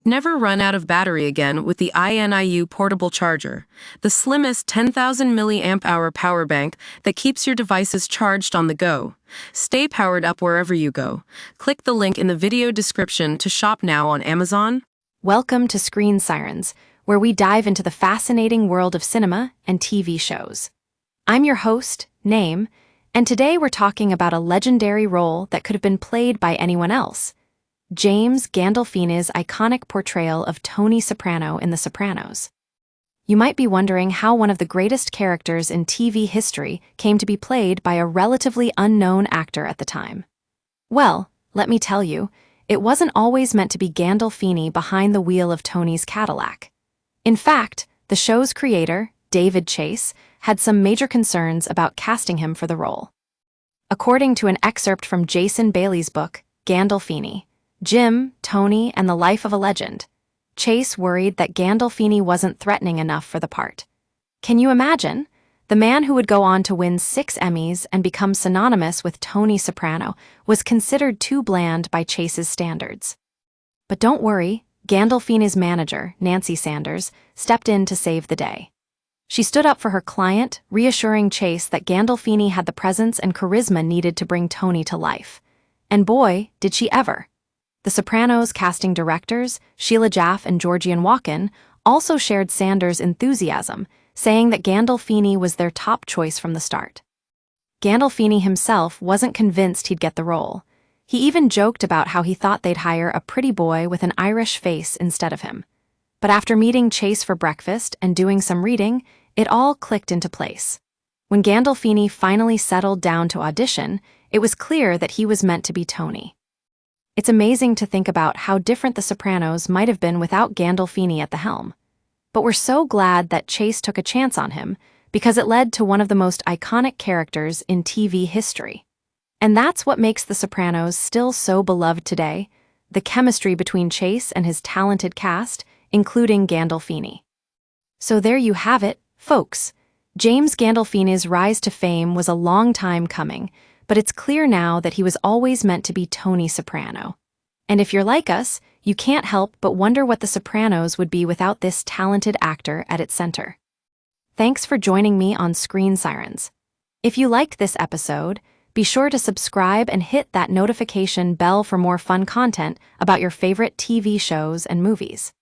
Never run out of battery again with the INIU portable charger, the slimmest 10,000 milliamp hour power bank that keeps your devices charged on the go. Stay powered up wherever you go. Click the link in the video description to shop now on Amazon. Welcome to Screen Sirens, where we dive into the fascinating world of cinema and TV shows. I'm your host, Name, and today we're talking about a legendary role that could have been played by anyone else. James Gandolfini's iconic portrayal of Tony Soprano in The Sopranos. You might be wondering how one of the greatest characters in TV history came to be played by a relatively unknown actor at the time. Well, let me tell you, it wasn't always meant to be Gandolfini behind the wheel of Tony's Cadillac. In fact, the show's creator, David Chase, had some major concerns about casting him for the role. According to an excerpt from Jason Bailey's book, Gandolfini, Jim, Tony, and the Life of a Legend, Chase worried that Gandolfini wasn't threatening enough for the part. Can you imagine? The man who would go on to win 6 Emmys and become synonymous with Tony Soprano was considered too bland by Chase's standards. But don't worry, Gandolfini's manager, Nancy Sanders, stepped in to save the day. She stood up for her client, reassuring Chase that Gandolfini had the presence and charisma needed to bring Tony to life. And boy, did she ever! The Sopranos casting directors, Sheila Jaffe and Georgian Walken, also shared Sanders' enthusiasm, saying that Gandolfini was their top choice from the start. Gandolfini himself wasn't convinced he'd get the role. He even joked about how he thought they'd hire a pretty boy with an Irish face instead of him. But after meeting Chase for breakfast and doing some reading, it all clicked into place. When Gandolfini finally settled down to audition, it was clear that he was meant to be Tony. It's amazing to think about how different The Sopranos might have been without Gandolfini at the helm. But we're so glad that Chase took a chance on him, because it led to one of the most iconic characters in TV history. And that's what makes The Sopranos still so beloved today, the chemistry between Chase and his talented cast, including Gandolfini. So there you have it, folks. James Gandolfini's rise to fame was a long time coming, but it's clear now that he was always meant to be Tony Soprano. And if you're like us, you can't help but wonder what The Sopranos would be without this talented actor at its center. Thanks for joining me on Screen Sirens. If you liked this episode, be sure to subscribe and hit that notification bell for more fun content about your favorite TV shows and movies.